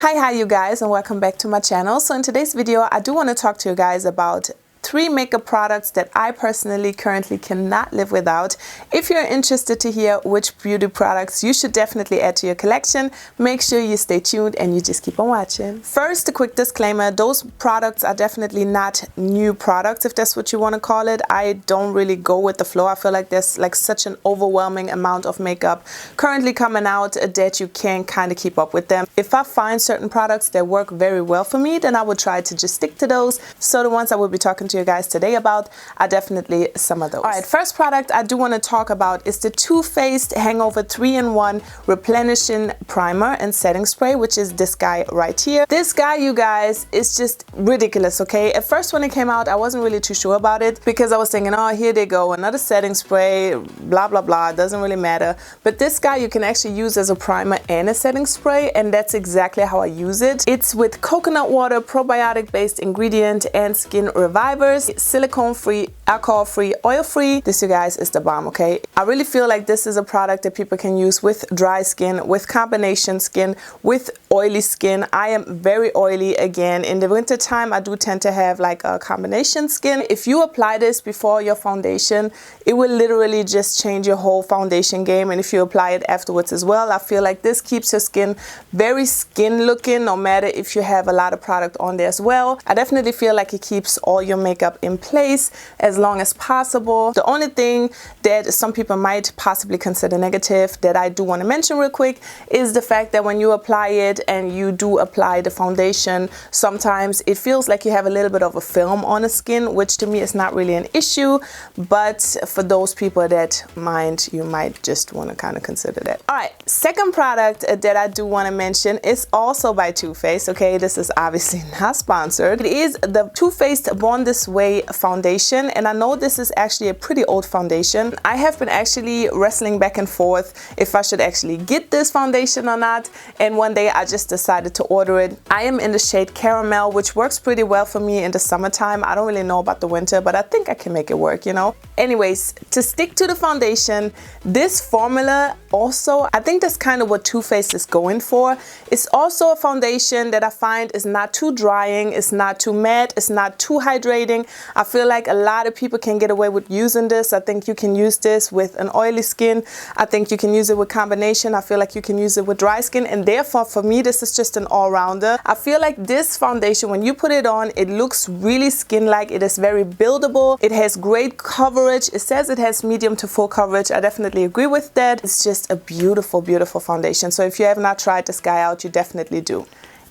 Hi you guys, and welcome back to my channel. So in today's video I do want to talk to you guys about 3 makeup products that I personally currently cannot live without. If you're interested to hear which beauty products you should definitely add to your collection, make sure you stay tuned and you just keep on watching. First, a quick disclaimer, those products are definitely not new products, if that's what you want to call it. I don't really go with the flow. I feel like there's like such an overwhelming amount of makeup currently coming out that you can't kind of keep up with them. If I find certain products that work very well for me, then I would try to just stick to those. So the ones I will be talking to you guys today about are definitely some of those. Alright, first product I do want to talk about is the Too Faced Hangover 3-in-1 Replenishing Primer and Setting Spray, which is this guy right here. This guy, you guys, is just ridiculous, okay? At first when it came out, I wasn't really too sure about it because I was thinking, oh, here they go, another setting spray, blah, blah, blah, it doesn't really matter. But this guy you can actually use as a primer and a setting spray, and that's exactly how I use it. It's with coconut water, probiotic-based ingredient, and skin revivers, silicone-free, alcohol-free, oil-free. This, you guys, is the bomb, okay? I really feel like this is a product that people can use with dry skin, with combination skin, with oily skin. I am very oily. Again, in the winter time I do tend to have like a combination skin. If you apply this before your foundation, it will literally just change your whole foundation game, and if you apply it afterwards as well, I feel like this keeps your skin very skin looking, no matter if you have a lot of product on there as well. I definitely feel like it keeps all your makeup in place as long as possible. The only thing that some people might possibly consider negative that I do want to mention real quick is the fact that when you apply it and you do apply the foundation, sometimes it feels like you have a little bit of a film on the skin, which to me is not really an issue, but for those people that mind, you might just want to kind of consider that. Alright, second product that I do want to mention is also by Too Faced, okay? This is obviously not sponsored. It is the Too Faced Born This Way foundation, and I know this is actually a pretty old foundation. I have been actually wrestling back and forth if I should actually get this foundation or not, and one day I just decided to order it. I am in the shade Caramel, which works pretty well for me in the summertime. I don't really know about the winter, but I think I can make it work, you know? Anyways, to stick to the foundation, this formula also, I think that's kind of what Too Faced is going for. It's also a foundation that I find is not too drying, it's not too matte, it's not too hydrating. I feel like a lot of people can get away with using this. I think you can use this with an oily skin. I think you can use it with combination. I feel like you can use it with dry skin, and therefore for me this is just an all-rounder. I feel like this foundation, when you put it on, it looks really skin-like. It is very buildable. It has great coverage. It says it has medium to full coverage. I definitely agree with that. It's just a beautiful, beautiful foundation. So if you have not tried this guy out, you definitely do.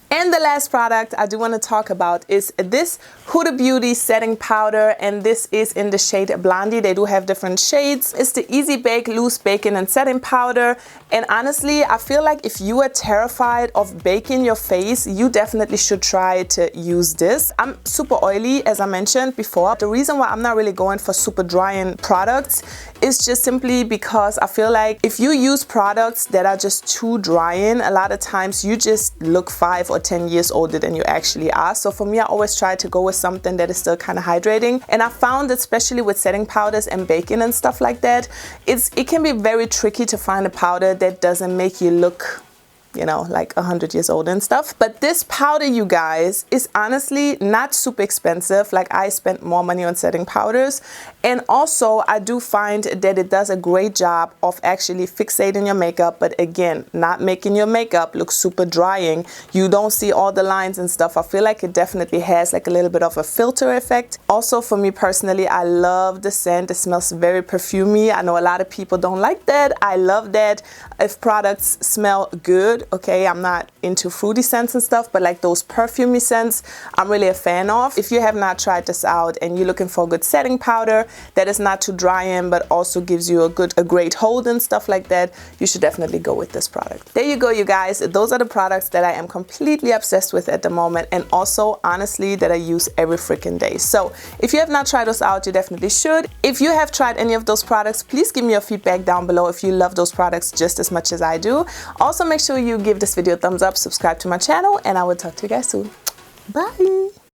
And the last product I do want to talk about is this Huda Beauty setting powder, and this is in the shade Blondie. They do have different shades. It's the Easy Bake Loose Baking and Setting Powder, and honestly I feel like if you are terrified of baking your face, you definitely should try to use this. I'm super oily, as I mentioned before. The reason why I'm not really going for super drying products is just simply because I feel like if you use products that are just too drying, a lot of times you just look 5 or 10 years older than you actually are. So for me, I always try to go with something that is still kind of hydrating, and I found that especially with setting powders and baking and stuff like that, it can be very tricky to find a powder that doesn't make you look, you know, like 100 years old and stuff. But this powder, you guys, is honestly not super expensive. Like, I spent more money on setting powders, and also I do find that it does a great job of actually fixating your makeup, but again, not making your makeup look super drying. You don't see all the lines and stuff. I feel like it definitely has like a little bit of a filter effect. Also, for me personally, I love the scent. It smells very perfumey. I know a lot of people don't like that. I love that. If products smell good, okay, I'm not into fruity scents and stuff, but like those perfumey scents, I'm really a fan of. If you have not tried this out and you're looking for a good setting powder that is not too drying but also gives you a great hold and stuff like that, you should definitely go with this product. There you go, you guys. Those are the products that I am completely obsessed with at the moment, and also honestly that I use every freaking day. So if you have not tried those out, you definitely should. If you have tried any of those products, please give me your feedback down below if you love those products just as much as I do. Also, make sure you give this video a thumbs up, subscribe to my channel, and I will talk to you guys soon. Bye!